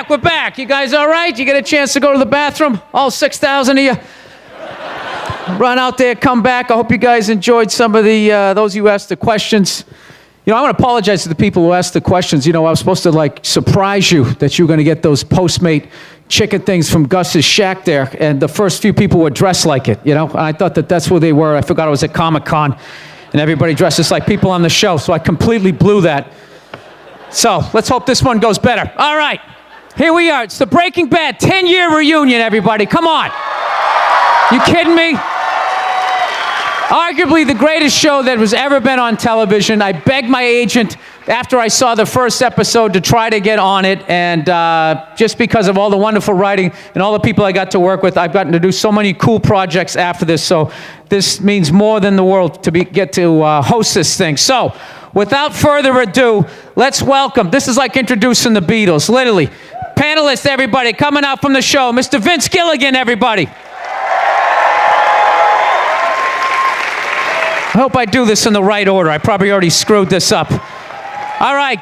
back. We're back. You guys all right? You get a chance to go to the bathroom? All 6,000 of you? Run out there, come back. I hope you guys enjoyed some of the, those who asked the questions. You know, I want to apologize to the people who asked the questions. You know, I was supposed to, like, surprise you that you were going to get those Postmate chicken things from Gus's shack there, and the first few people were dressed like it, you know? And I thought that that's who they were. I forgot I was at Comic-Con, and everybody dresses like people on the show, so I completely blew that. So, let's hope this one goes better. All right, here we are. It's the Breaking Bad 10-year reunion, everybody. Come on. You kidding me? Arguably the greatest show that has ever been on television. I begged my agent after I saw the first episode to try to get on it, and just because of all the wonderful writing and all the people I got to work with, I've gotten to do so many cool projects after this, so this means more than the world to get to host this thing. So, without further ado, let's welcome, this is like introducing the Beatles, literally. Panelists, everybody, coming out from the show, Mr. Vince Gilligan, everybody. I hope I do this in the right order. I probably already screwed this up. All right.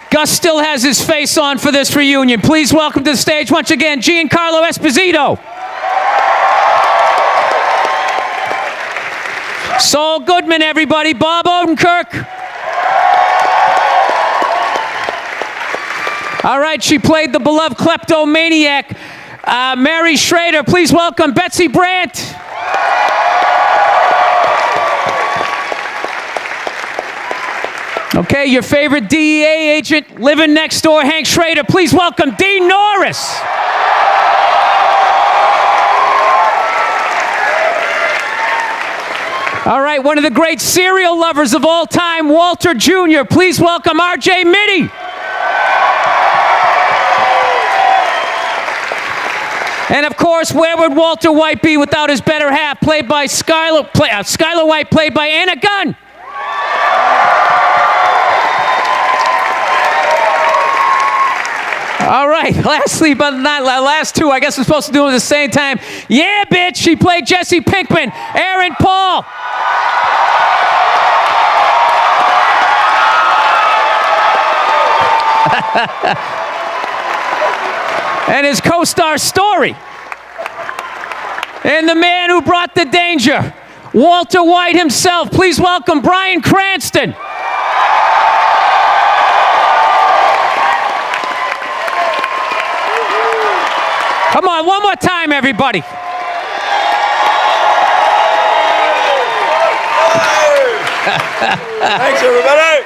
Gus still has his face on for this reunion. Please welcome to the stage once again, Giancarlo Esposito. Saul Goodman, everybody. Bob Odenkirk. All right, she played the beloved kleptomaniac, Mary Schrader. Please welcome Betsy Brandt. Okay, your favorite DEA agent living next door, Hank Schrader. Please welcome Dean Norris. All right, one of the great serial lovers of all time, Walter Jr. Please welcome R.J. Mitty. And of course, where would Walter White be without his better half, played by Skylar White, played by Anna Gunn. All right, lastly but not last two, I guess we're supposed to do it at the same time. Yeah, bitch, she played Jesse Pinkman, Aaron Paul. And his co-star Story. And the man who brought the danger, Walter White himself. Please welcome Bryan Cranston. Come on, one more time, everybody. Thanks, everybody.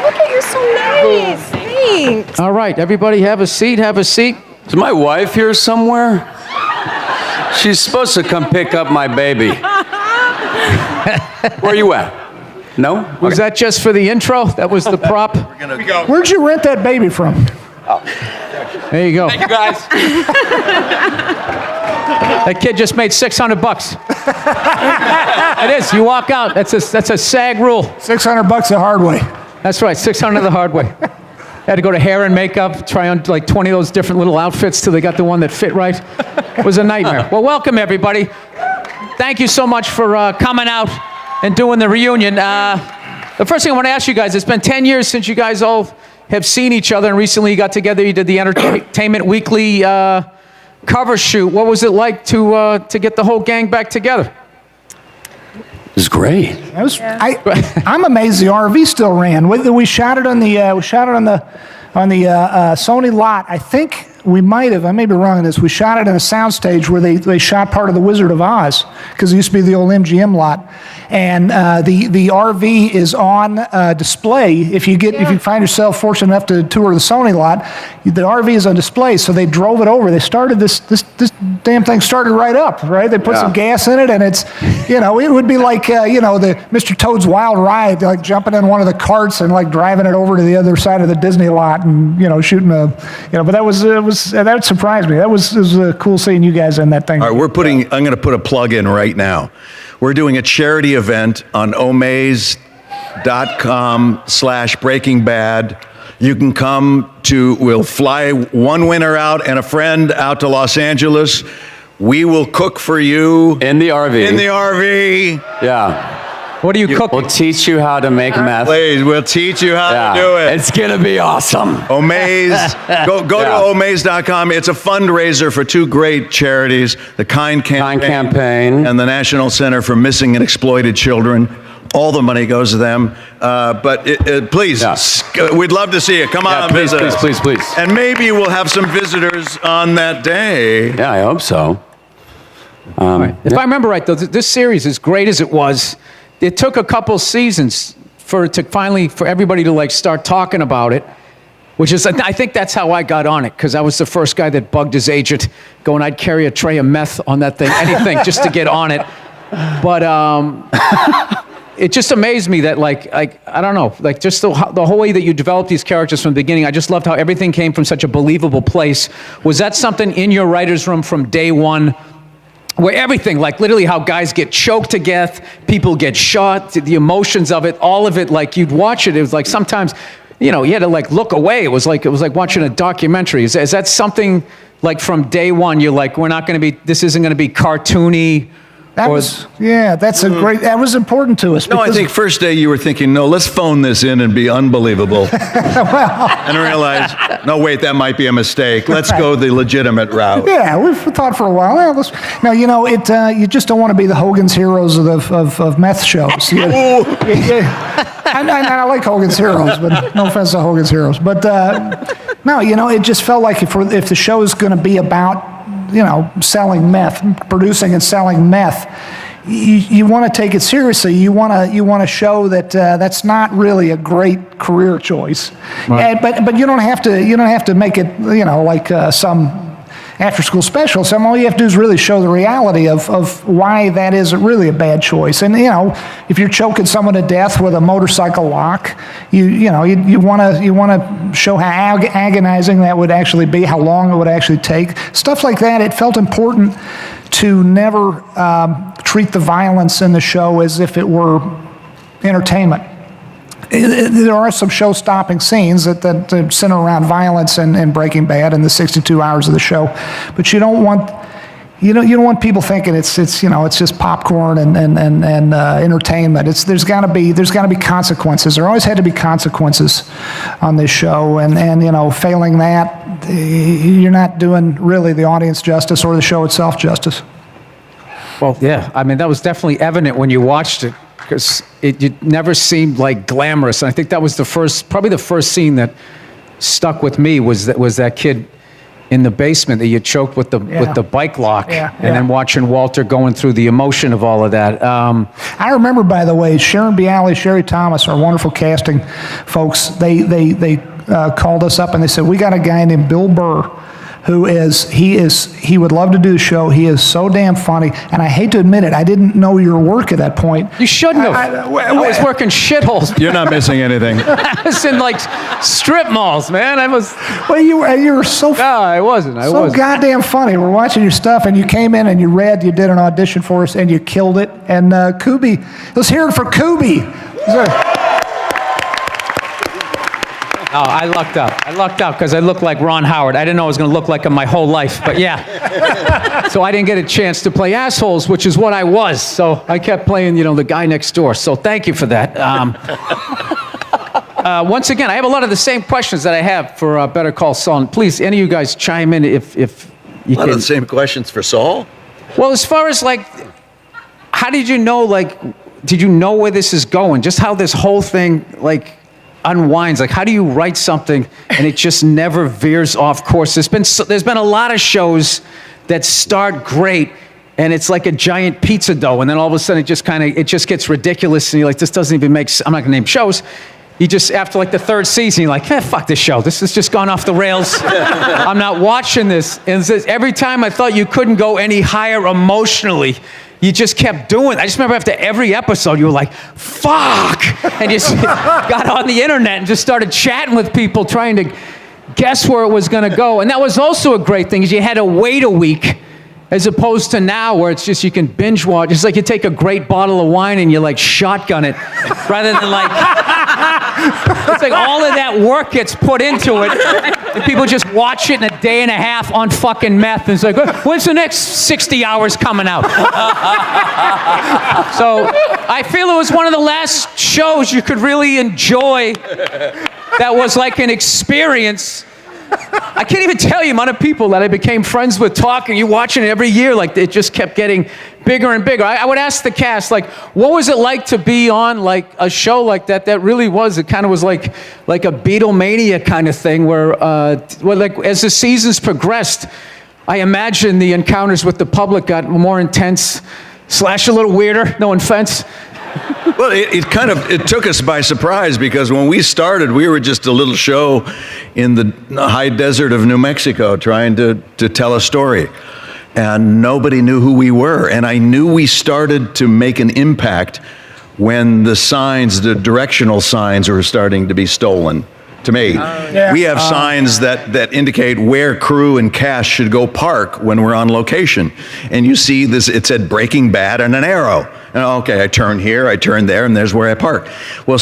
Look at, you're so nice. Thanks. All right, everybody have a seat, have a seat. Is my wife here somewhere? She's supposed to come pick up my baby. Where are you at? No? Was that just for the intro? That was the prop? Where'd you rent that baby from? There you go. Thank you, guys. That kid just made $600. It is. You walk out. That's a SAG rule. $600 the hard way. That's right. $600 the hard way. Had to go to hair and makeup, try on like 20 of those different little outfits till they got the one that fit right. It was a nightmare. Well, welcome everybody. Thank you so much for coming out and doing the reunion. The first thing I want to ask you guys, it's been 10 years since you guys all have seen each other, and recently you got together, you did the Entertainment Weekly cover shoot. What was it like to get the whole gang back together? It was great. I'm amazed the RV still ran. We shot it on the Sony lot. I think we might have, I may be wrong on this, we shot it in a soundstage where they shot part of The Wizard of Oz, because it used to be the old MGM lot. And the RV is on display. If you find yourself fortunate enough to tour the Sony lot, the RV is on display. So they drove it over. They started this damn thing started right up, right? They put some gas in it, and it's, it would be like the Mr. Toad's Wild Ride, like jumping in one of the carts and like driving it over to the other side of the Disney lot and shooting but that surprised me. It was cool seeing you guys in that thing. All right, I'm going to put a plug in right now. We're doing a charity event on omaze.com/breakingbad. You can come we'll fly one winner out and a friend out to Los Angeles. We will cook for you. In the RV. In the RV. Yeah. What do you cook? We'll teach you how to make meth. Please, we'll teach you how to do it. It's gonna be awesome. Omaze. Go to omaze.com. It's a fundraiser for two great charities, the Kind Campaign and the National Center for Missing and Exploited Children. All the money goes to them. But please, we'd love to see you. Come on, please, visit us. please. And maybe we'll have some visitors on that day. Yeah, I hope so. If I remember right, though, this series, as great as it was, it took a couple seasons for everybody to like start talking about it, which is, I think that's how I got on it, because I was the first guy that bugged his agent, going, I'd carry a tray of meth on that thing, anything, just to get on it. But it just amazed me that, like I don't know, like just the whole way that you developed these characters from the beginning. I just loved how everything came from such a believable place. Was that something in your writer's room from day one? Where everything, like literally how guys get choked to death, people get shot, the emotions of it, all of it, like you'd watch it, it was like sometimes, you had to like look away. It was like watching a documentary. Is that something like from day one, you're like, this isn't going to be cartoony? That was important to us. No, I think first day you were thinking, no, let's phone this in and be unbelievable. And realize, no, wait, that might be a mistake. Let's go the legitimate route. Yeah, we've thought for a while. You just don't want to be the Hogan's Heroes of meth shows. And I like Hogan's Heroes, but no offense to Hogan's Heroes. But no, it just felt like if the show is going to be about selling meth, producing and selling meth, you want to take it seriously. You want to show that that's not really a great career choice. Right. But you don't have to make it like some after-school special. So all you have to do is really show the reality of why that isn't really a bad choice. And if you're choking someone to death with a motorcycle lock, you want to show how agonizing that would actually be, how long it would actually take, stuff like that. It felt important to never treat the violence in the show as if it were entertainment. There are some show-stopping scenes that center around violence and Breaking Bad in the 62 hours of the show, but you don't want people thinking it's just popcorn and entertainment. There's got to be consequences. There always had to be consequences on this show, and failing that, you're not doing really the audience justice or the show itself justice. Well, yeah, I mean that was definitely evident when you watched it, because it never seemed like glamorous. And I think that was probably the first scene that stuck with me was that kid in the basement that you choked with the bike lock, and then watching Walter going through the emotion of all of that. I remember, by the way, Sharon Bialy, Sherry Thomas, our wonderful casting folks. They called us up and they said, we got a guy named Bill Burr. He would love to do the show. He is so damn funny. And I hate to admit it, I didn't know your work at that point. You shouldn't have. I was working shitholes. You're not missing anything. I was in like strip malls, man. Well, you were so. No, I wasn't. I wasn't. Goddamn funny. We're watching your stuff, and you came in and you did an audition for us, and you killed it. And Kubi, let's hear it for Kubi. Oh, I lucked out because I looked like Ron Howard. I didn't know I was going to look like him my whole life, but yeah. So I didn't get a chance to play assholes, which is what I was. So I kept playing, the guy next door. So thank you for that. Once again, I have a lot of the same questions that I have for Better Call Saul. And please, any of you guys chime in if you can. A lot of the same questions for Saul? Well, as far as how did you know, did you know where this is going? Just how this whole thing, unwinds. How do you write something and it just never veers off course? There's been a lot of shows that start great and it's like a giant pizza dough, and then all of a sudden it just gets ridiculous, and you're like, this doesn't even make sense. I'm not gonna name shows. You just, after the third season, you're like, fuck this show. This has just gone off the rails. I'm not watching this. And every time I thought you couldn't go any higher emotionally, you just kept doing it. I just remember after every episode, you were like, fuck! And you got on the internet and just started chatting with people, trying to guess where it was going to go. And that was also a great thing, is you had to wait a week, as opposed to now where it's just you can binge watch. It's like you take a great bottle of wine and you shotgun it, rather than It's like all of that work gets put into it, and people just watch it in a day and a half on fucking meth. And it's like, when's the next 60 hours coming out? So I feel it was one of the last shows you could really enjoy that was like an experience. I can't even tell you the amount of people that I became friends with talking. You're watching it every year, like it just kept getting bigger and bigger. I would ask the cast, like, what was it like to be on like a show like that? That really was. It kind of was like a Beatlemania kind of thing, where, like as the seasons progressed, I imagine the encounters with the public got more intense, / a little weirder. No offense. Well, it took us by surprise, because when we started, we were just a little show in the high desert of New Mexico trying to tell a story. And nobody knew who we were. And I knew we started to make an impact when the directional signs were starting to be stolen. To me, we have signs that indicate where crew and cast should go park when we're on location. And you see this, it said Breaking Bad and an arrow. And okay, I turn here, I turn there, and there's where I park. Well,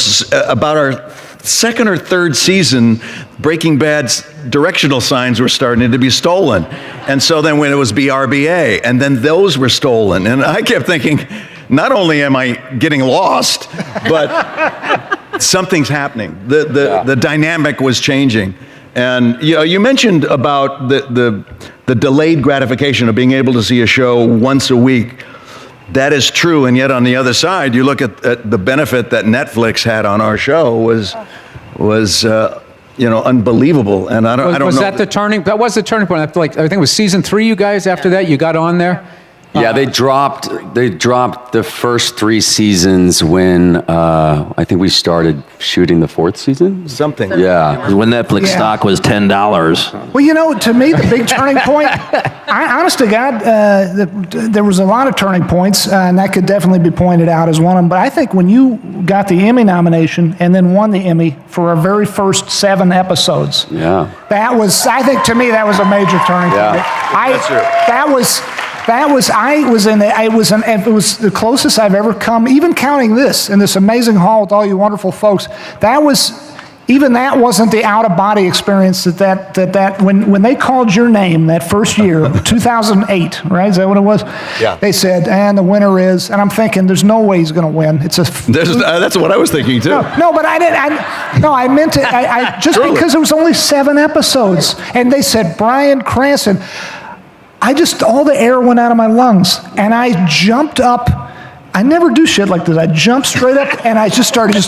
about our second or third season, Breaking Bad's directional signs were starting to be stolen. And so then when it was BRBA, and then those were stolen. And I kept thinking, not only am I getting lost, but something's happening. The dynamic was changing. And you mentioned about the delayed gratification of being able to see a show once a week. That is true, and yet on the other side, you look at the benefit that Netflix had on our show was unbelievable. And I don't know. Was that the turning? That was the turning point. After I think it was season 3. You guys after that, you got on there. Yeah, they dropped the first 3 seasons when I think we started shooting the 4th season. Something. Yeah. When Netflix stock was $10. Well, to me, the big turning point, honest to God, there was a lot of turning points, and that could definitely be pointed out as one of them. But I think when you got the Emmy nomination and then won the Emmy for our very first 7 episodes, that was, I think, to me, that was a major turning point. That's true. It was the closest I've ever come, even counting this in this amazing hall with all you wonderful folks. That wasn't the out-of-body experience that when they called your name that first year, 2008, right? Is that what it was? Yeah. They said, and the winner is, and I'm thinking, there's no way he's going to win. That's what I was thinking too. No, but I didn't. I meant it. I just because it was only 7 episodes, and they said Bryan Cranston. All the air went out of my lungs, and I jumped up. I never do shit like this. I jumped straight up, and I just started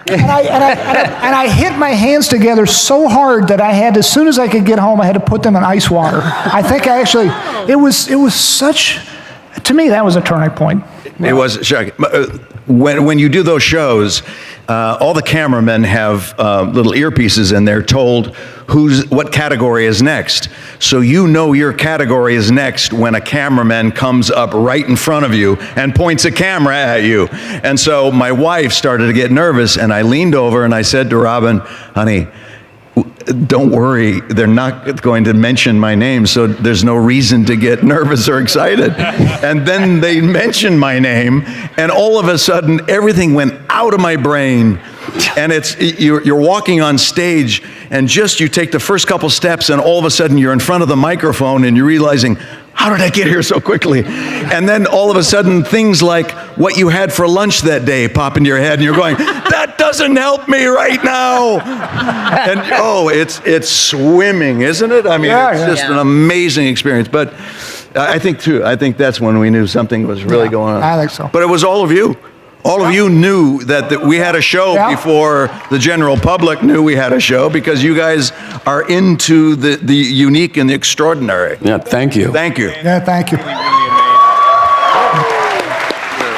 and I hit my hands together so hard that I had, as soon as I could get home, I had to put them in ice water. I think it was such, to me, that was a turning point. It was shocking. When you do those shows, all the cameramen have little earpieces, and they're told what category is next. So your category is next when a cameraman comes up right in front of you and points a camera at you. And so my wife started to get nervous, and I leaned over and I said to Robin, honey, don't worry, they're not going to mention my name, so there's no reason to get nervous or excited. And then they mentioned my name, and all of a sudden, everything went out of my brain. And you're walking on stage, and you take the first couple steps, and all of a sudden, you're in front of the microphone, and you're realizing, how did I get here so quickly? And then all of a sudden, things like what you had for lunch that day pop into your head, and you're going, that doesn't help me right now. And it's swimming, isn't it? I mean, it's just an amazing experience. But I think that's when we knew something was really going on. I think so. But it was all of you. All of you knew that we had a show before the general public knew we had a show, because you guys are into the unique and the extraordinary. Yeah, thank you. Thank you. Yeah, thank you.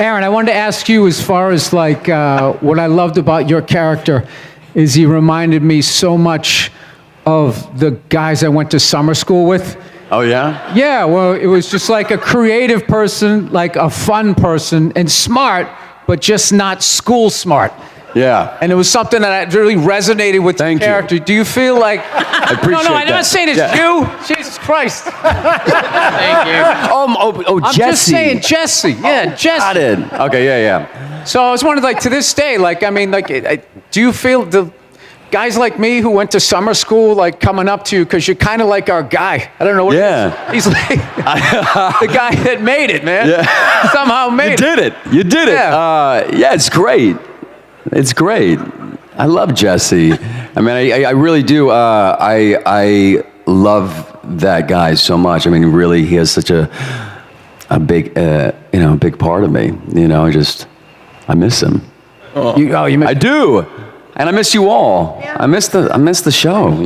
Aaron, I wanted to ask you, as far as like what I loved about your character is he reminded me so much of the guys I went to summer school with. Oh, yeah? Yeah, well, it was just like a creative person, like a fun person, and smart, but just not school smart. Yeah. And it was something that really resonated with your character. You. Do you feel like... I appreciate No, I'm not saying it's you. Jesus Christ. Thank you. Oh, I'm Jesse. just saying Jesse. Yeah, Jesse. Got it. Okay, yeah. So I was wondering, like, to this day, like, I mean, like, Do you feel the guys like me who went to summer school, like coming up to you, because you're kind of like our guy? I don't know what Yeah. he's like the guy that made it, man. Yeah. Somehow made You it. did it. You did it. Yeah. Yeah, it's great. It's great. I love Jesse. I mean, I really do. I love that guy so much. I mean, really, he has such a big, big part of me. I miss him. You I do, and I miss you all. Yeah. I miss the show.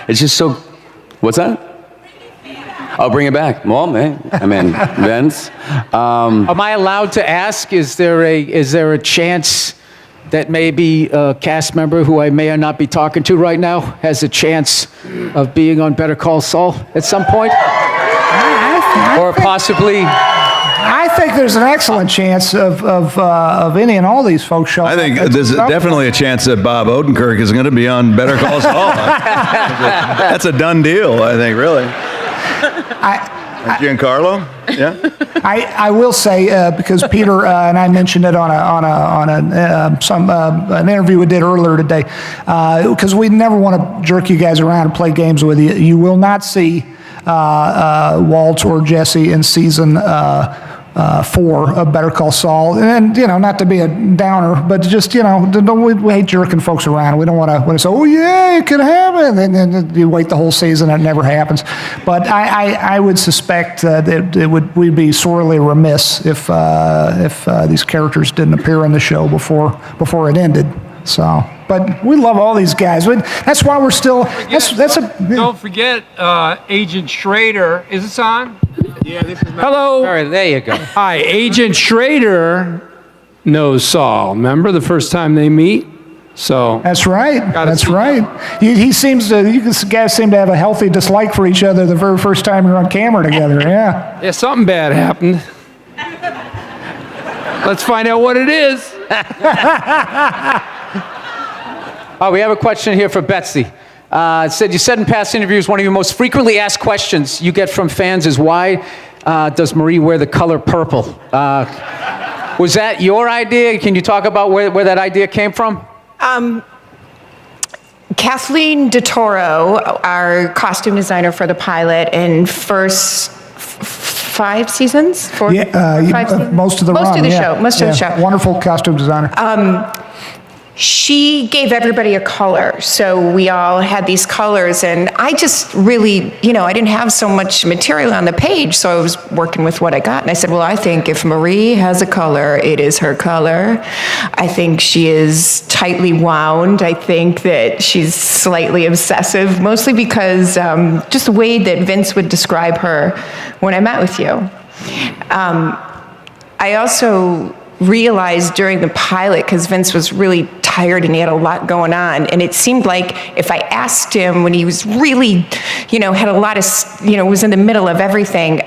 It's just so. What's that? I'll bring it back. Well, man, I mean, Vince. Am I allowed to ask? Is there a chance that maybe a cast member who I may or not be talking to right now has a chance of being on Better Call Saul at some point, or possibly? I think there's an excellent chance of any and all these folks showing I think up. there's definitely a chance that Bob Odenkirk is going to be on Better Call Saul. That's a done deal, I think, really. Giancarlo? Yeah? I will say, because Peter and I mentioned it on an interview we did earlier today, because we never want to jerk you guys around and play games with you. You will not see Walt or Jesse in season 4 of Better Call Saul. And, not to be a downer, but just, we hate jerking folks around. We don't want to say, oh, yeah, it could happen. And then you wait the whole season and it never happens. But I would suspect that we'd be sorely remiss if these characters didn't appear in the show before it ended. So, but we love all these guys. That's why we're still. Don't forget Agent Schrader. Is this on? Yeah, this is. All Hello. right, there you go. Hi, Agent Schrader knows Saul. Remember the first time they meet? So That's right. Gotta That's see right. You guys seem to have a healthy dislike for each other the very first time you're on camera together. Yeah. yeah, something bad happened. Let's find out what it is. Oh, we have a question here for Betsy. It said, you said in past interviews, one of your most frequently asked questions you get from fans is, why does Marie wear the color purple? Was that your idea? Can you talk about where that idea came from? Kathleen DeToro, our costume designer for the pilot, in first 5 seasons? Four, Yeah, 5 seasons? most of the Most run, of the yeah. show. Most of the show. Wonderful costume designer. She gave everybody a color, so we all had these colors, and I just really, I didn't have so much material on the page, so I was working with what I got, and I said, well, I think if Marie has a color, it is her color. I think she is tightly wound. I think that she's slightly obsessive, mostly because just the way that Vince would describe her when I met with you. I also realized during the pilot, because Vince was really tired and he had a lot going on, and it seemed like if I asked him when he was really, had a lot of, was in the middle of everything,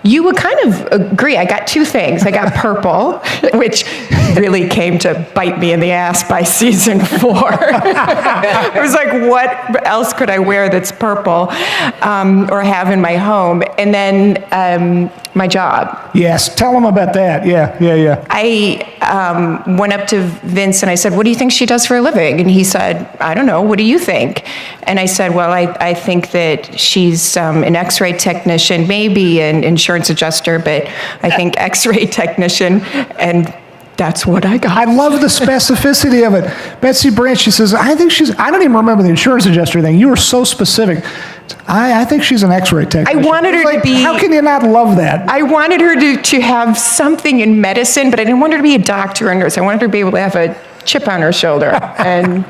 you would kind of agree. I got 2 things. I got purple, which really came to bite me in the ass by season 4. It was like, what else could I wear that's purple or have in my home? And then my job. Yes, tell them about that. Yeah. I went up to Vince and I said, what do you think she does for a living? And he said, I don't know, what do you think? And I said, well, I think that she's an x-ray technician, maybe an insurance adjuster, but I think x-ray technician, and that's what I got. I love the specificity of it. Betsy Branch, she says, I don't even remember the insurance adjuster thing. You were so specific. I think she's an x-ray technician. I wanted her to be... How can you not love that? I wanted her to have something in medicine, but I didn't want her to be a doctor or a nurse. I wanted her to be able to have a chip on her shoulder, and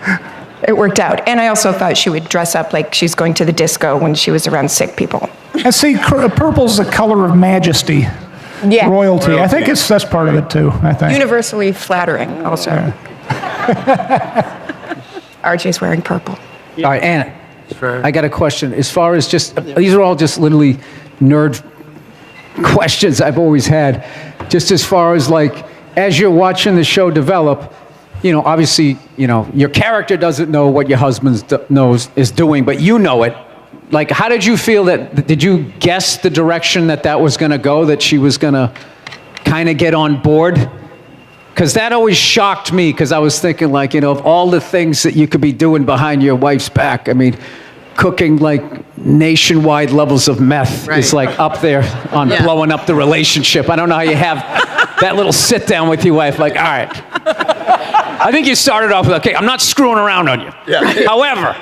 it worked out. And I also thought she would dress up like she's going to the disco when she was around sick people. And see, purple's the color of majesty, Yeah. royalty. I think that's part of it too, I think. Universally flattering, also. RJ's wearing purple. All right, Anna, I got a question. As far as these are all just literally nerd questions I've always had. Just as far as as you're watching the show develop, obviously, your character doesn't know what your husband is doing, but you know it. How did you feel did you guess the direction that was going to go, that she was going to kind of get on board? Because that always shocked me, because I was thinking, like, you know, of all the things that you could be doing behind your wife's back, I mean, cooking like nationwide levels of meth is like up there on blowing up the relationship. I don't know how you have that little sit down with your wife, like, all right. I think you started off with, okay, I'm not screwing around on you. Yeah. However,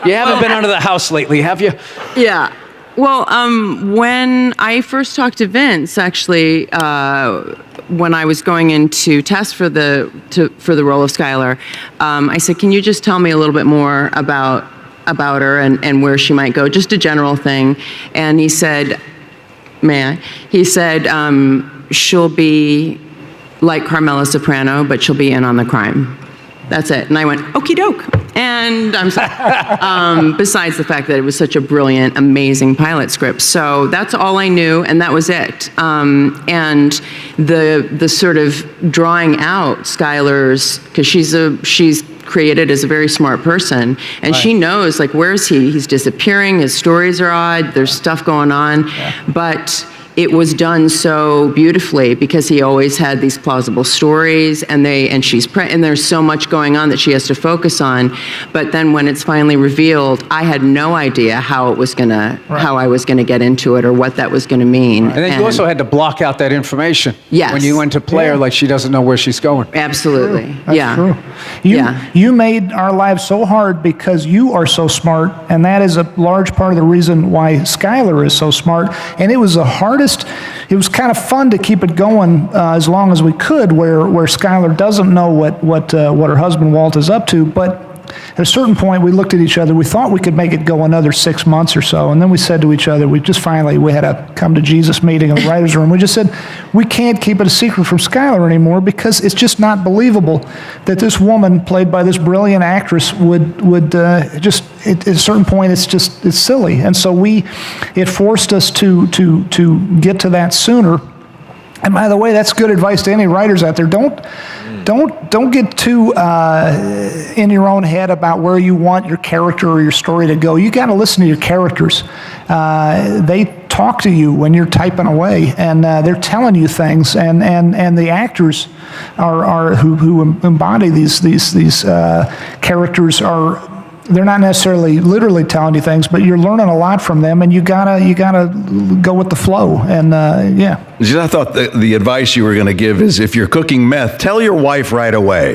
you haven't been under the house lately, have you? Yeah. Well, when I first talked to Vince, actually, when I was going in to test for the role of Skylar, I said, "Can you just tell me a little bit more about her and where she might go, just a general thing?" And he said, "May I?" He said, "She'll be like Carmela Soprano, but she'll be in on the crime." That's it. And I went, okie doke. And I'm sorry. Besides the fact that it was such a brilliant, amazing pilot script. So that's all I knew, and that was it. And the sort of drawing out Skylar's, because she's created as a very smart person, and she knows, like, where's he? He's disappearing, his stories are odd, there's stuff going on. But it was done so beautifully because he always had these plausible stories, and there's so much going on that she has to focus on. But then when it's finally revealed, I had no idea how I was gonna get into it or what that was gonna mean. And then you also had to block out that information. Yes. When you went to play her, like she doesn't know where she's going. Absolutely. That's true. You made our lives so hard because you are so smart, and that is a large part of the reason why Skylar is so smart. And it was the hardest. It was kind of fun to keep it going as long as we could, where Skylar doesn't know what her husband Walt is up to, but at a certain point, we looked at each other. We thought we could make it go another 6 months or so, and then we said to each other, we had a come to Jesus meeting in the writers' room. We just said, we can't keep it a secret from Skylar anymore, because it's just not believable that this woman, played by this brilliant actress, would just at a certain point, it's silly. And so it forced us to get to that sooner. And by the way, that's good advice to any writers out there. Don't get too in your own head about where you want your character or your story to go. You got to listen to your characters. They talk to you when you're typing away, and they're telling you things. And the actors who embody these characters they're not necessarily literally telling you things, but you're learning a lot from them, and you gotta go with the flow. And I thought the advice you were going to give is, if you're cooking meth, tell your wife right away.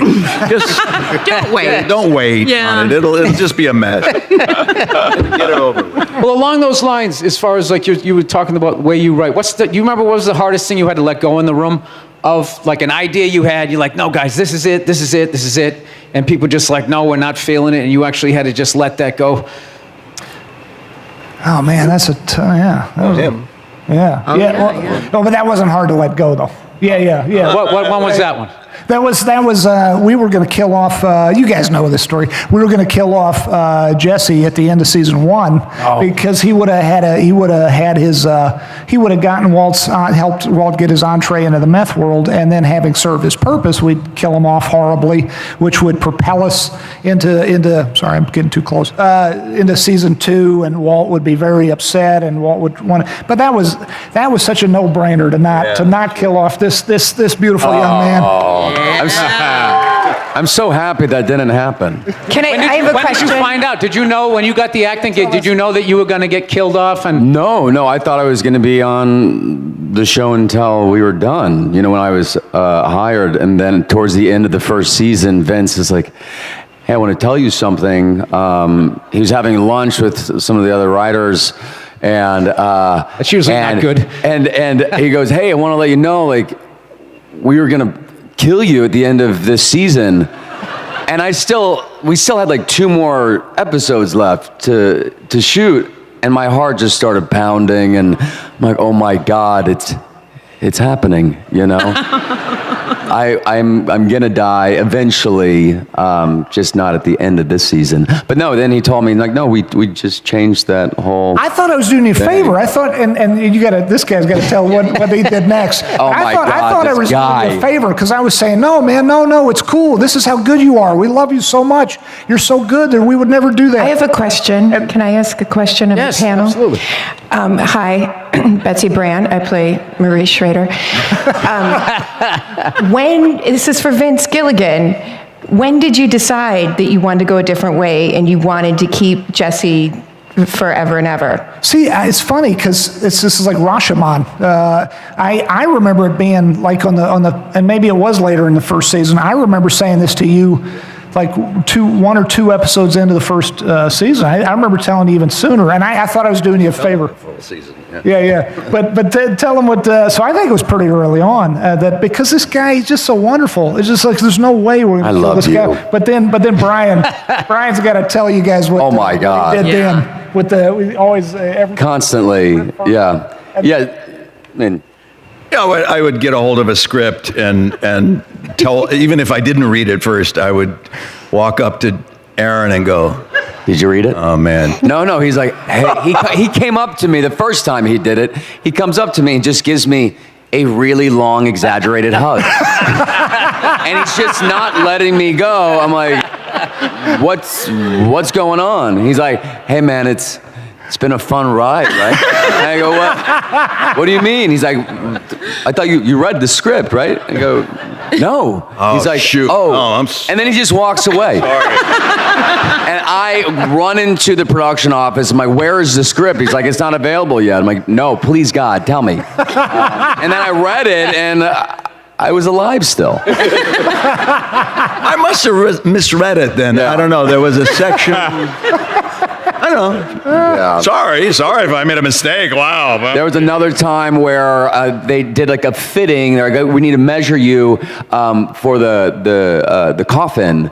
Just don't wait. Don't wait on it. It'll just be a mess. Get it over with. Well, along those lines, as far as like you were talking about the way you write, do you remember what was the hardest thing you had to let go in the room of, like an idea you had? You're like, no, guys, this is it. And people just like, no, we're not feeling it. And you actually had to just let that go. Oh man, that was him. Yeah. No, but that wasn't hard to let go, though. Yeah. What one was that one? That was we were going to kill off, you guys know this story. We were going to kill off Jesse at the end of season 1 because he would have gotten helped Walt get his entree into the meth world, and then, having served his purpose, we'd kill him off horribly, which would propel us into sorry, I'm getting too close, into season 2, and Walt would be very upset, and Walt would want to, but that was such a no-brainer to not kill off this beautiful young man. I'm so happy that didn't happen. I have a question. When did you find out? Did you know when you got the acting gig? Did you know that you were going to get killed off? And No, I thought I was going to be on the show until we were done. You know, when I was hired, and then towards the end of the first season, Vince is like, "Hey, I want to tell you something." He was having lunch with some of the other writers, and that's usually not good. And he goes, "Hey, I want to let you know, like, we were going to kill you at the end of this season." And we still had like 2 more episodes left to shoot, and my heart just started pounding, and I'm like, oh my God, it's happening, you know? I'm gonna die eventually, just not at the end of this season. But no, then he told me, like, no, we just changed that whole I thought I was doing you a favor. I thought, and this guy's got to tell what he did next. Oh my God, I thought I was this guy. doing you a favor, because I was saying, no, man, no, it's cool. This is how good you are. We love you so much. You're so good that we would never do that. I have a question. Can I ask a question of Yes, the panel? absolutely. Hi, Betsy Brand. I play Marie Schrader. This is for Vince Gilligan. When did you decide that you wanted to go a different way and you wanted to keep Jesse forever and ever? See, it's funny because this is like Rashomon. I remember it being like on the, and maybe it was later in the first season. I remember saying this to you like 1 or 2 episodes into the first season. I remember telling you even sooner, and I thought I was doing you a favor. Full season. Yeah. But tell them what. So I think it was pretty early on that because this guy is just so wonderful. It's just like there's no way we're going to kill this guy. But then Brian's got to tell you guys what. Oh my God. He did then with we always Constantly. Yeah. I mean. I would get a hold of a script and tell, even if I didn't read it first, I would walk up to Aaron and go, "Did you read it?" Oh man. No. He's like, hey, he came up to me the first time he did it. He comes up to me and just gives me a really long, exaggerated hug, and he's just not letting me go. I'm like, what's going on? He's like, hey man, it's been a fun ride, right? And I go, what do you mean? He's like, I thought you read the script, right? I go, no. Oh, he's like, shoot. And then he just walks away. Sorry. And I run into the production office. I'm like, where is the script? He's like, it's not available yet. I'm like, no, please God, tell me. And then I read it, and I was alive still. I must have misread it then. Yeah. I don't know. There was a section. I don't know. Yeah. Sorry if I made a mistake. Wow. There was another time where they did like a fitting. They're like, we need to measure you for the coffin.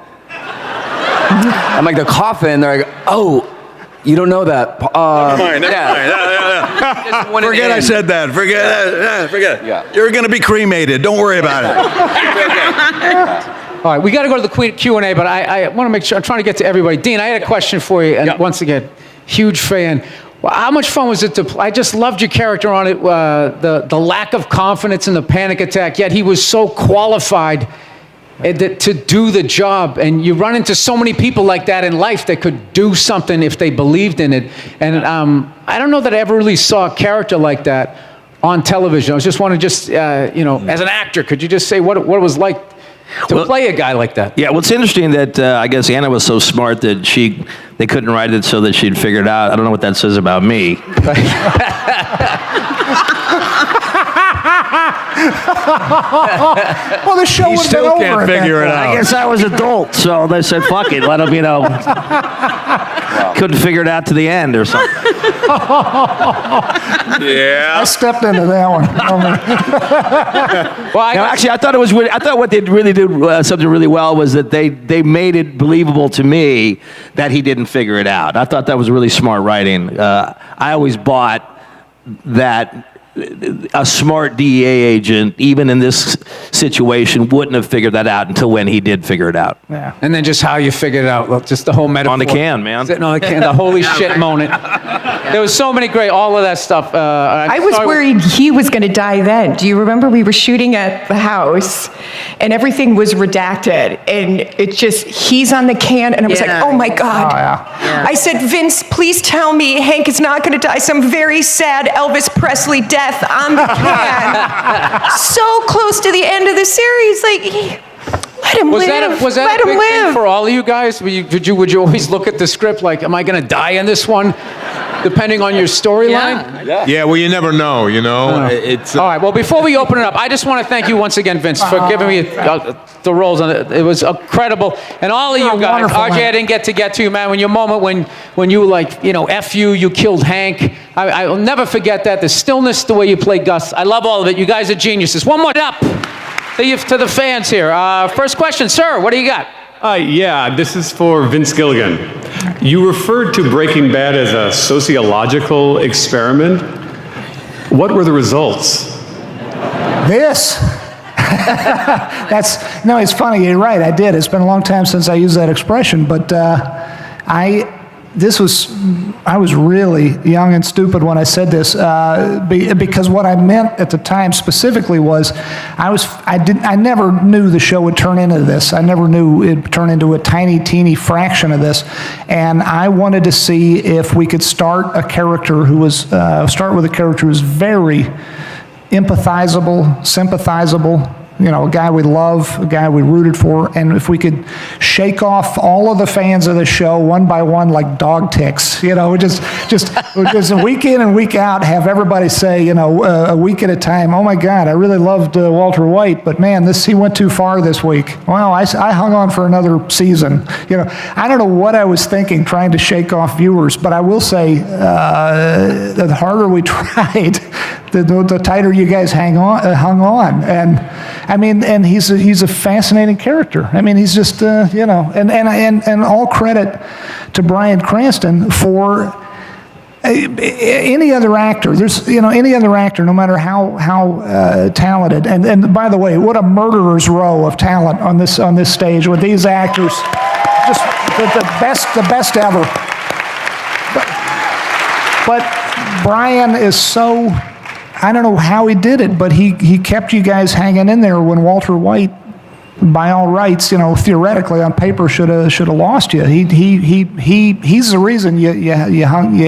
I'm like, the coffin? They're like, oh, you don't know that. Never mind. Yeah. Forget I said that. Forget it. Yeah. You're going to be cremated. Don't worry about it. All right, we got to go to the Q&A, but I want to make sure, I'm trying to get to everybody. Dean, I had a question for you, and once again, huge fan. Well, how much fun was it to play? I just loved your character on it, the lack of confidence and the panic attack, yet he was so qualified to do the job. And you run into so many people like that in life that could do something if they believed in it. And I don't know that I ever really saw a character like that on television. I was just wondering, as an actor, could you just say what it was like to play a guy like that? Yeah, well, it's interesting that I guess Anna was so smart that they couldn't write it so that she'd figure it out. I don't know what that says about me. Well, the show was still over can't at that figure it point. out. I guess I was adult, so they said, fuck it, let them, couldn't figure it out to the end or something. Yeah. I stepped into that one. Well, Actually, I thought what they really did something really well was that they made it believable to me that he didn't figure it out. I thought that was really smart writing. I always bought that a smart DEA agent, even in this situation, wouldn't have figured that out until when he did figure it out. Yeah. And then just how you figured it out, look, just the whole metaphor. On the can, man. Sitting on the can, the holy shit moment. There was so many great, all of that stuff. I was worried he was going to die then. Do you remember we were shooting at the house and everything was redacted and it's just, he's on the can and I was like, oh my God. Oh, yeah. I said, Vince, please tell me Hank is not going to die some very sad Elvis Presley death on the can. So close to the end of the series. Like, let him live. Was that let a him big live. thing for all of you guys? Would you always look at the script like, am I going to die in this one? Depending on your storyline? Yeah, well, you never know, It's All right, well, before we open it up, I just want to thank you once again, Vince, for giving me the roles on it. It was incredible. And all of you guys, wonderful, RJ, man. I didn't get to you, man. When your moment when you F you killed Hank. I'll never forget that. The stillness, the way you played Gus. I love all of it. You guys are geniuses. One more up to the fans here. First question, sir, what do you got? Yeah, this is for Vince Gilligan. You referred to Breaking Bad as a sociological experiment. What were the results? This. It's funny, you're right, I did. It's been a long time since I used that expression, but I was really young and stupid when I said this, because what I meant at the time specifically was, I never knew the show would turn into this. I never knew it'd turn into a tiny, teeny fraction of this. And I wanted to see if we could start with a character who was very empathizable, sympathizable, a guy we love, a guy we rooted for, and if we could shake off all of the fans of the show one by one like dog ticks, just week in and week out, have everybody say, a week at a time, oh my God, I really loved Walter White, but man, he went too far this week. Well, I hung on for another season. I don't know what I was thinking trying to shake off viewers, but I will say, the harder we tried, the tighter you guys hung on, and he's a fascinating character. He's just and all credit to Bryan Cranston for any other actor. There's any other actor, no matter how talented. And by the way, what a murderer's row of talent on this stage with these actors, just the best ever. But Bryan is so. I don't know how he did it, but he kept you guys hanging in there when Walter White, by all rights, theoretically on paper should have lost you. He's the reason you hung.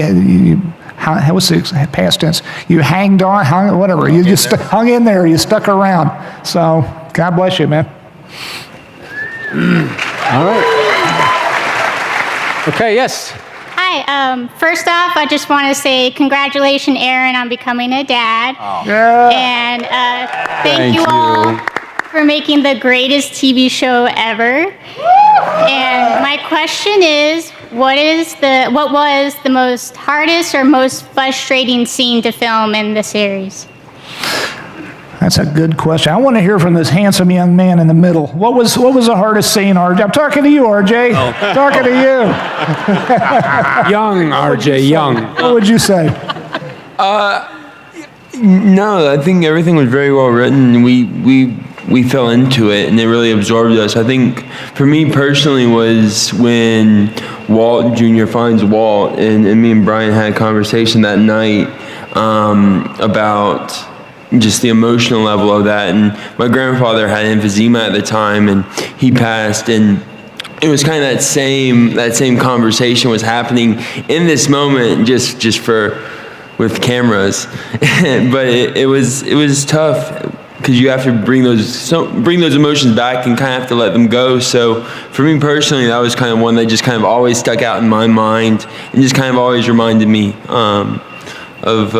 What's the past tense? You hung whatever. You just hung in there. You stuck around. So God bless you, man. All right. Okay. Yes. Hi. First off, I just want to say congratulations, Aaron, on becoming a dad. Oh. Yeah. And thank you all for making the greatest TV show ever. And my question is, what was the most hardest or most frustrating scene to film in the series? That's a good question. I want to hear from this handsome young man in the middle. What was the hardest scene, RJ? I'm talking to you, RJ. Talking to you. Young, RJ, young. What would you say? No, I think everything was very well written. We fell into it, and it really absorbed us. I think for me personally was when Walt Jr. finds Walt, and me and Bryan had a conversation that night about just the emotional level of that. And my grandfather had emphysema at the time, and he passed, and it was kind of that same conversation was happening in this moment, just with cameras. But it was tough because you have to bring those emotions back and kind of have to let them go. So for me personally, that was kind of one that just kind of always stuck out in my mind and just kind of always reminded me of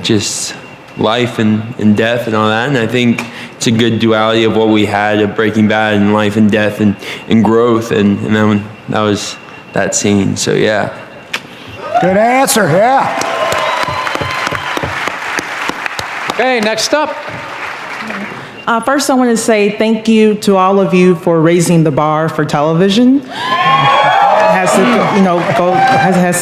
just life and death and all that. And I think it's a good duality of what we had of Breaking Bad and life and death and growth. And then that was that scene. So yeah. Good answer. Yeah. Okay, next up. First, I want to say thank you to all of you for raising the bar for television. Has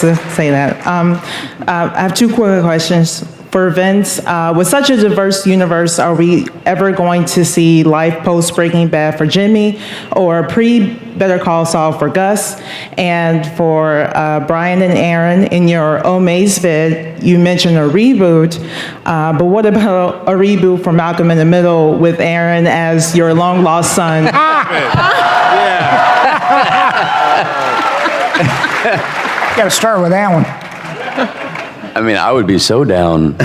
to say that. I have two quick questions. For Vince, with such a diverse universe, are we ever going to see life post Breaking Bad for Jimmy or pre-Better Call Saul for Gus? And for Bryan and Aaron, in your Omaze vid, you mentioned a reboot, but what about a reboot for Malcolm in the Middle with Aaron as your long-lost son? Got to start with that one. I mean, I would be so down.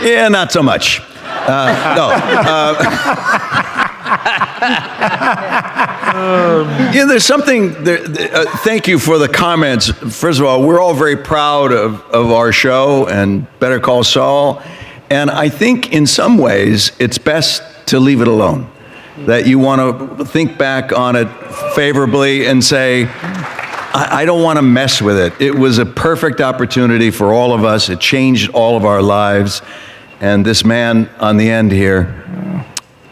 Yeah, not so much. No. There's something. Thank you for the comments. First of all, we're all very proud of our show and Better Call Saul. And I think in some ways it's best to leave it alone. That you want to think back on it favorably and say, I don't want to mess with it. It was a perfect opportunity for all of us. It changed all of our lives. And this man on the end here,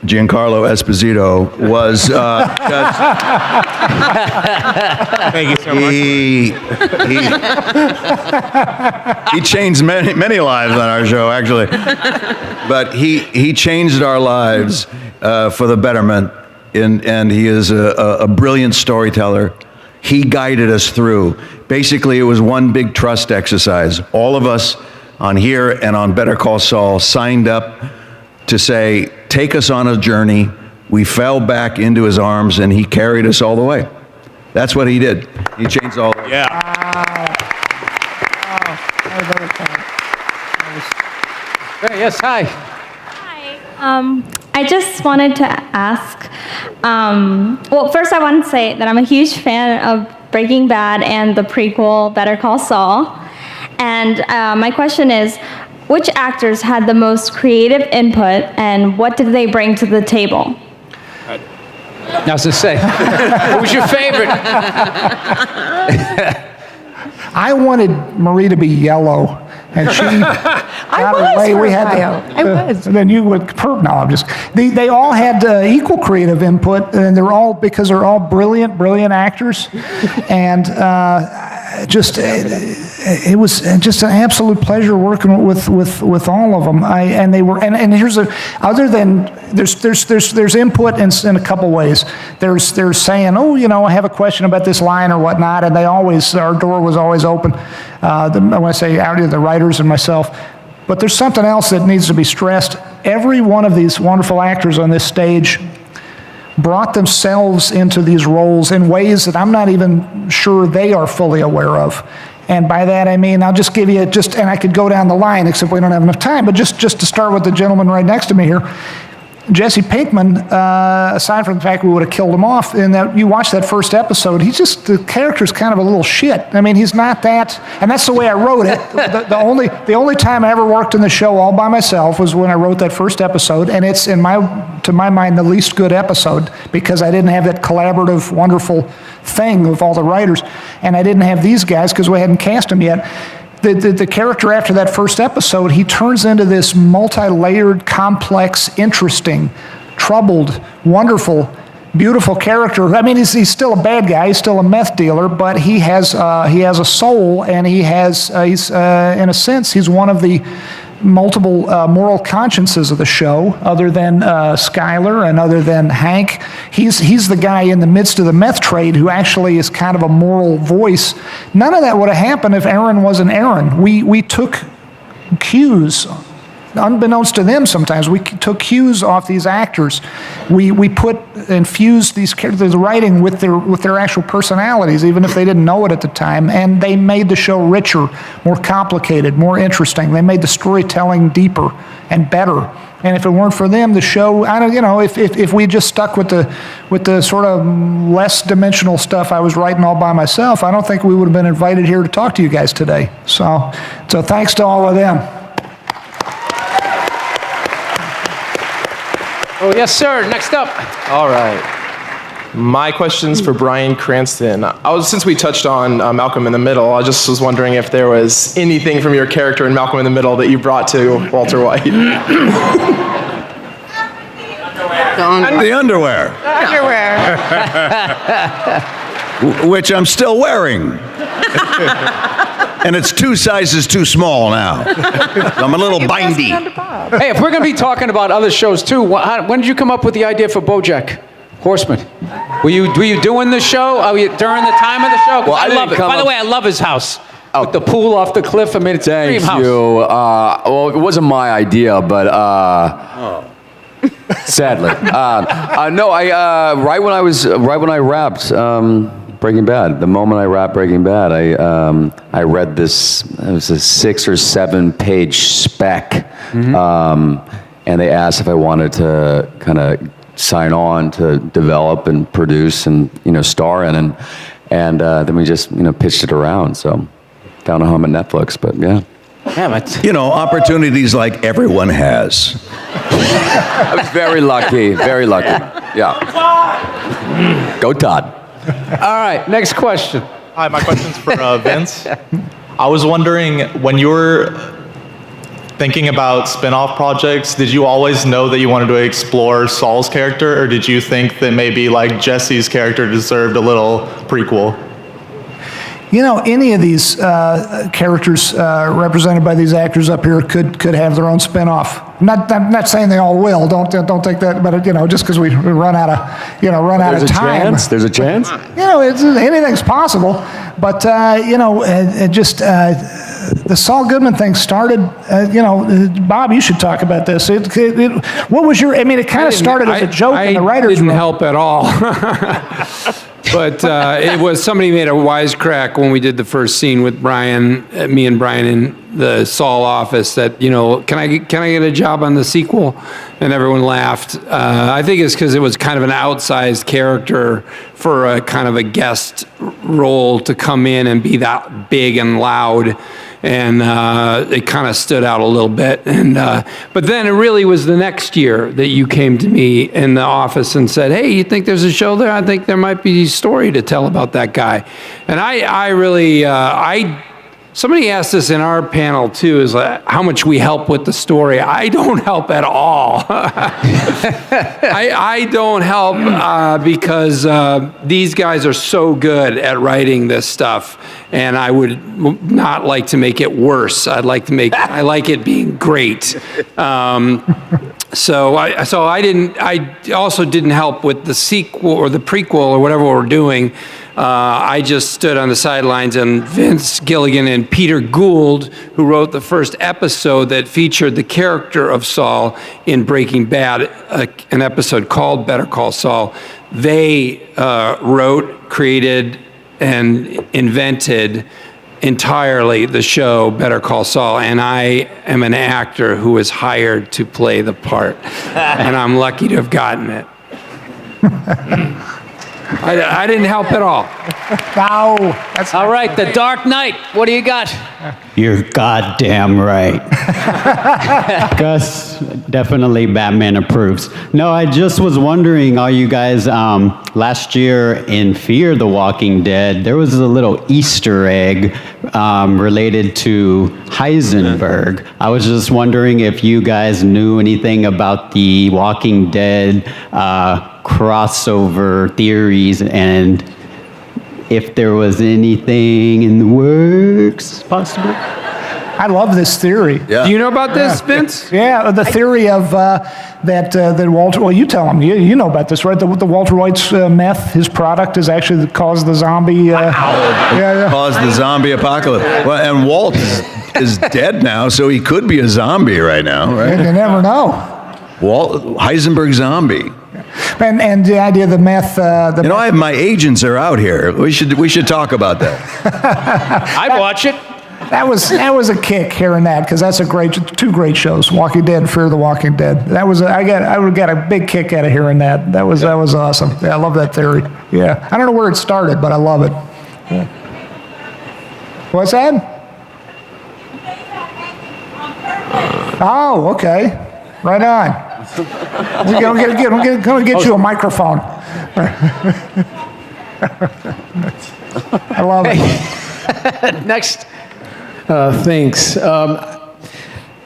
Giancarlo Esposito, was Thank you so much. he changed many lives on our show, actually. But he changed our lives for the betterment. And he is a brilliant storyteller. He guided us through. Basically, it was one big trust exercise. All of us on here and on Better Call Saul signed up to say, take us on a journey. We fell back into his arms, and he carried us all the way. That's what he did. He changed all the way. Yeah. Yes, hi. I just wanted to ask, well, first I want to say that I'm a huge fan of Breaking Bad and the prequel Better Call Saul. And my question is, which actors had the most creative input and what did they bring to the table? I was to say, who was your favorite? I wanted Marie to be yellow, and she got her way. We had I was. And then you would. No, I'm just. They all had equal creative input, and they're all because they're all brilliant actors, and it was just an absolute pleasure working with all of them. And here's other than there's input in a couple ways. There's saying, oh, I have a question about this line or whatnot, and our door was always open. I want to say out of the writers and myself. But there's something else that needs to be stressed. Every one of these wonderful actors on this stage brought themselves into these roles in ways that I'm not even sure they are fully aware of. And by that I mean, I'll just give you and I could go down the line, except we don't have enough time, but just to start with the gentleman right next to me here, Jesse Pinkman, aside from the fact we would have killed him off, in that you watch that first episode, the character's kind of a little shit. I mean, he's not that, and that's the way I wrote it. The only time I ever worked in the show all by myself was when I wrote that first episode, and it's to my mind, the least good episode, because I didn't have that collaborative, wonderful thing with all the writers, and I didn't have these guys because we hadn't cast them yet. The character after that first episode, he turns into this multi-layered, complex, interesting, troubled, wonderful, beautiful character. I mean, he's still a bad guy. He's still a meth dealer, but he has a soul, and he's in a sense, he's one of the multiple moral consciences of the show, other than Skyler and other than Hank. He's the guy in the midst of the meth trade who actually is kind of a moral voice. None of that would have happened if Aaron wasn't Aaron. We took cues, unbeknownst to them sometimes, we took cues off these actors. We infused these characters, the writing with their actual personalities, even if they didn't know it at the time, and they made the show richer, more complicated, more interesting. They made the storytelling deeper and better. And if it weren't for them, the show, if we just stuck with the sort of less dimensional stuff I was writing all by myself, I don't think we would have been invited here to talk to you guys today. So thanks to all of them. Oh, yes, sir. Next up. All right. My question's for Bryan Cranston. Since we touched on Malcolm in the Middle, I just was wondering if there was anything from your character in Malcolm in the Middle that you brought to Walter White. The underwear. Which I'm still wearing. And it's 2 sizes too small now. I'm a little bindy. Hey, if we're going to be talking about other shows too, when did you come up with the idea for BoJack Horseman? Were you doing the show during the time of the show? Well, I love it. By the way, I love his house. With the pool off the cliff. I mean, it's a dream house. Thank you. Well, it wasn't my idea, but sadly, no. Right when I wrapped Breaking Bad, the moment I wrapped Breaking Bad, I read this. It was a 6 or 7 page spec, and they asked if I wanted to kind of sign on to develop and produce and star in, and then we just pitched it around. So found a home at Netflix, but yeah. Opportunities like everyone has. I was very lucky, very lucky. Yeah. Go Todd. All right, next question. Hi, my question's for Vince. I was wondering, when you were thinking about spin-off projects, did you always know that you wanted to explore Saul's character, or did you think that maybe like Jesse's character deserved a little prequel? Any of these characters represented by these actors up here could have their own spin-off. I'm not saying they all will. Don't take that. But just because we run out of There's a time, chance. There's a chance. anything's possible. But the Saul Goodman thing started. Bob, you should talk about this. What was your? It kind of started as a joke in the writers' room. Didn't help at all. But it was somebody made a wisecrack when we did the first scene with Brian, me and Brian in the Saul office. That can I get a job on the sequel? And everyone laughed. I think it's because it was kind of an outsized character for a kind of a guest role to come in and be that big and loud. And it kind of stood out a little bit. And but then it really was the next year that you came to me in the office and said, "Hey, you think there's a show there? I think there might be a story to tell about that guy." And I really somebody asked us in our panel too, is how much we help with the story. I don't help at all. I don't help because these guys are so good at writing this stuff, and I would not like to make it worse. I like it being great. So I also didn't help with the sequel or the prequel or whatever we're doing. I just stood on the sidelines, and Vince Gilligan and Peter Gould, who wrote the first episode that featured the character of Saul in Breaking Bad, an episode called Better Call Saul, they wrote, created, and invented entirely the show Better Call Saul, and I am an actor who was hired to play the part, and I'm lucky to have gotten it. I didn't help at all. No, that's all right. The Dark Knight. What do you got? You're goddamn right. Gus, definitely Batman approves. No, I just was wondering, are you guys, last year in Fear the Walking Dead, there was a little Easter egg related to Heisenberg. I was just wondering if you guys knew anything about the Walking Dead crossover theories, and if there was anything in the works, possibly. I love this theory. Yeah. Do you know about this, Vince? Yeah, the theory of that Walter. Well, you tell him. You know about this, right? The Walter White's meth, his product, is actually the cause of the zombie. Caused the zombie apocalypse. Well, and Walt is dead now, so he could be a zombie right now, right? You never know. Heisenberg zombie. And the idea of the meth. My agents are out here. We should talk about that. I'd watch it. That was a kick hearing that, because that's two great shows, Walking Dead and Fear the Walking Dead. I would get a big kick out of hearing that. That was awesome. Yeah, I love that theory. Yeah, I don't know where it started, but I love it. Yeah. What's that? Oh, okay. Right on. We're gonna get you a microphone. I love it. Next. Thanks.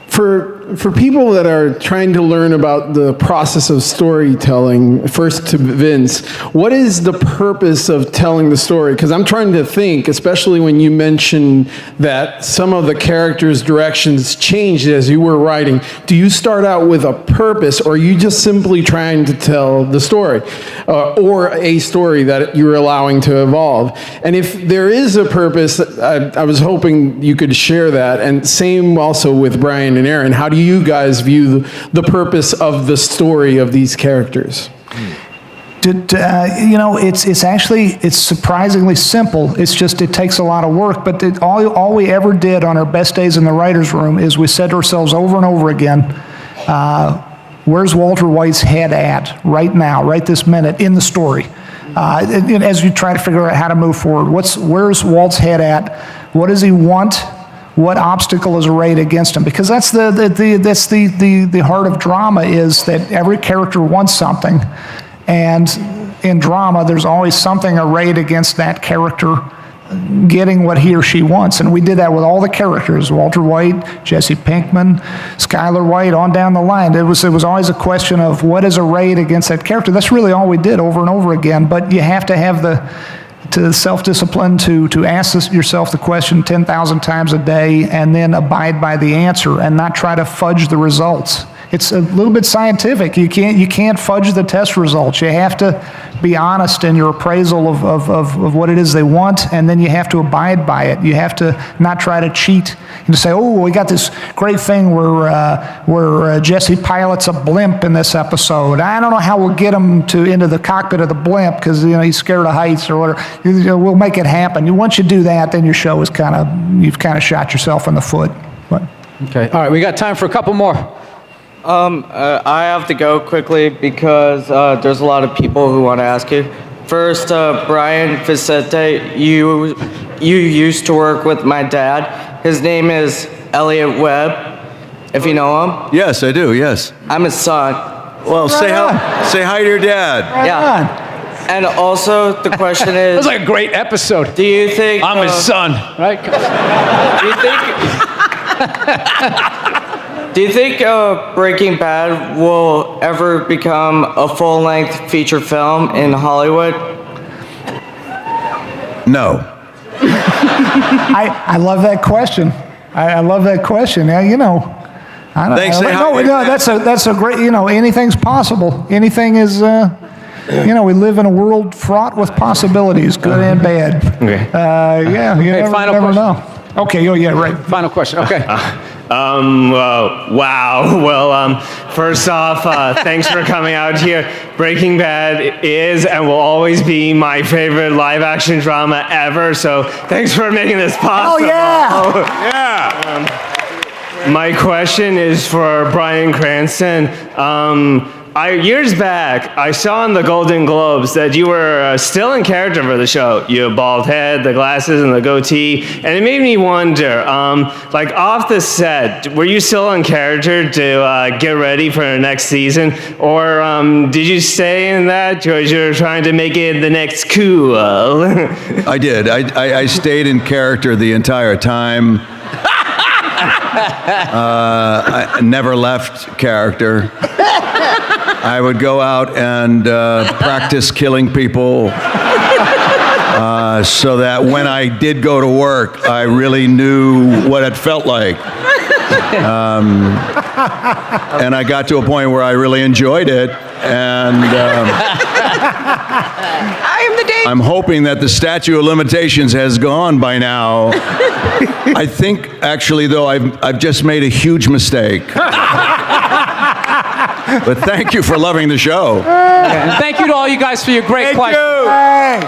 For people that are trying to learn about the process of storytelling, first to Vince, what is the purpose of telling the story? Because I'm trying to think, especially when you mentioned that some of the characters' directions changed as you were writing. Do you start out with a purpose, or are you just simply trying to tell the story, or a story that you're allowing to evolve? And if there is a purpose, I was hoping you could share that. And same also with Brian and Aaron. How do you guys view the purpose of the story of these characters? It's surprisingly simple. It's just it takes a lot of work. But all we ever did on our best days in the writers' room is we said to ourselves over and over again, where's Walter White's head at right now, right this minute in the story? As you try to figure out how to move forward, where's Walt's head at? What does he want? What obstacle is arrayed against him? Because that's the heart of drama, is that every character wants something, and in drama there's always something arrayed against that character getting what he or she wants. And we did that with all the characters: Walter White, Jesse Pinkman, Skylar White, on down the line. It was always a question of what is arrayed against that character. That's really all we did over and over again. But you have to have to self-discipline to ask yourself the question 10,000 times a day and then abide by the answer and not try to fudge the results. It's a little bit scientific. You can't fudge the test results. You have to be honest in your appraisal of what it is they want, and then you have to abide by it. You have to not try to cheat and say, oh, we got this great thing where Jesse pilots a blimp in this episode. I don't know how we'll get him into the cockpit of the blimp because he's scared of heights or whatever. We'll make it happen. Once you do that, then your show is you've kind of shot yourself in the foot. But. Okay. All right, we got time for a couple more. I have to go quickly because there's a lot of people who want to ask you. First, Brian Vicente, you used to work with my dad. His name is Elliot Webb, if you know him. Yes, I do, yes. I'm his son. Well, say hi to your dad. Yeah. And also, the question is... That was like a great episode. Do you think... I'm his son, right? Do you think Breaking Bad will ever become a full-length feature film in Hollywood? No. I love that question. I love that question. Yeah, I don't Thanks. know. No, that's a great. Anything's possible. Anything is. We live in a world fraught with possibilities, good and bad. Okay. Yeah. You never know. Okay. Oh, yeah. Right. Final question. Okay. Wow. Well, first off, thanks for coming out here. Breaking Bad is and will always be my favorite live-action drama ever. So thanks for making this possible. Oh yeah. My question is for Bryan Cranston. Years back, I saw in the Golden Globes that you were still in character for the show. You have bald head, the glasses, and the goatee, and it made me wonder, off the set, were you still in character to get ready for the next season, or did you stay in that because you were trying to make it the next cool? I did. I stayed in character the entire time. I never left character. I would go out and practice killing people so that when I did go to work, I really knew what it felt like. And I got to a point where I really enjoyed it. And I'm hoping that the statute of limitations has gone by now. I think, actually, though, I've just made a huge mistake. But thank you for loving the show. And thank you to all you guys for your great questions. Hey.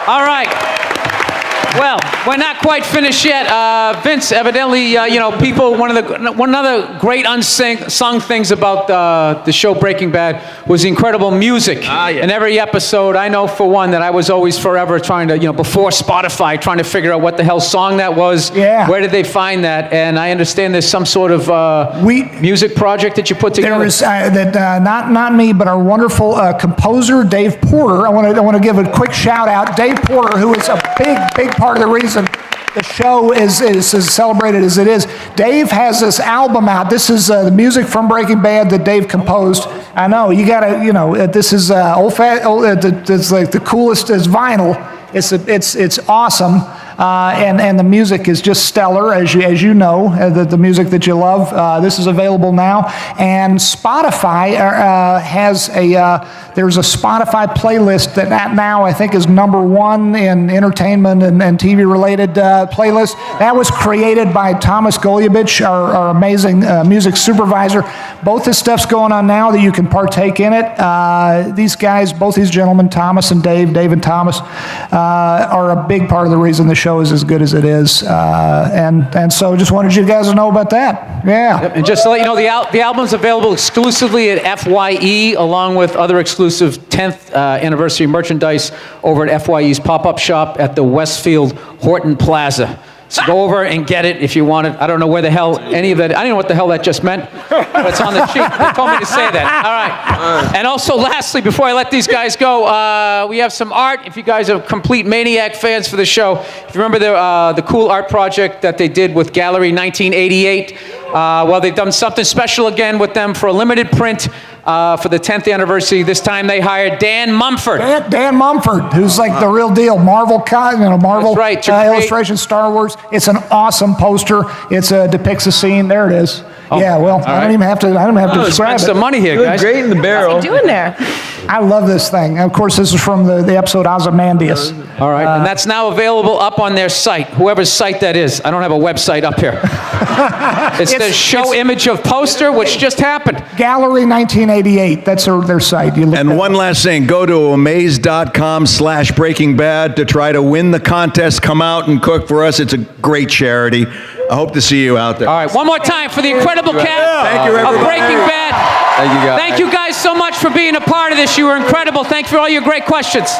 All right. Well, we're not quite finished yet. Vince, evidently, people. One of the great unsung things about the show Breaking Bad was the incredible music. In every episode, I know for one that I was always forever trying to, before Spotify, trying to figure out what the hell song that was. Yeah. Where did they find that? And I understand there's some sort of music project that you put together. There was not me, but our wonderful composer Dave Porter. I want to give a quick shout out, Dave Porter, who is a big part of the reason the show is as celebrated as it is. Dave has this album out. This is the music from Breaking Bad that Dave composed. I know you gotta, this is it's like the coolest as vinyl. It's awesome. And the music is just stellar, as you know, the music that you love. This is available now, and Spotify has there's a Spotify playlist that now I think is #1 in entertainment and TV related playlist. That was created by Thomas Goljevich, our amazing music supervisor. Both this stuff's going on now that you can partake in it. These guys, both these gentlemen, Thomas and Dave and Thomas, are a big part of the reason the show is as good as it is, and so just wanted you guys to know about that. Yeah. Yep. And just to let you know, the album's available exclusively at FYE, along with other exclusive 10th anniversary merchandise over at FYE's pop-up shop at the Westfield Horton Plaza. So go over and get it if you want it. I don't know where the hell any of that, I don't know what the hell that just meant, but it's on the sheet. They told me to say that. All right. And also, lastly, before I let these guys go, we have some art. If you guys are complete Maniac fans for the show, if you remember the cool art project that they did with Gallery 1988, Well, they've done something special again with them for a limited print for the 10th anniversary. This time they hired Dan Mumford. Dan Mumford, who's like the real deal. Marvel, Marvel That's right, illustration, Star Wars. It's an awesome poster. It depicts a scene. There it is. Yeah, well, I don't even have to. I don't have to describe it. Spend some money here, guys. Great in the barrel. What's he doing there? I love this thing. Of course, this is from the episode Ozymandias. All right, and that's now available up on their site, whoever's site that is. I don't have a website up here. It's the show image of poster, which just happened. Gallery 1988. That's their site. And one last thing, go to amaze.com/Breaking Bad to try to win the contest. Come out and cook for us. It's a great charity. I hope to see you out there. All right, one more time for the incredible cast Thank you, of everybody. Breaking Bad. Thank you, guys. Thank you guys so much for being a part of this. You were incredible. Thank you for all your great questions.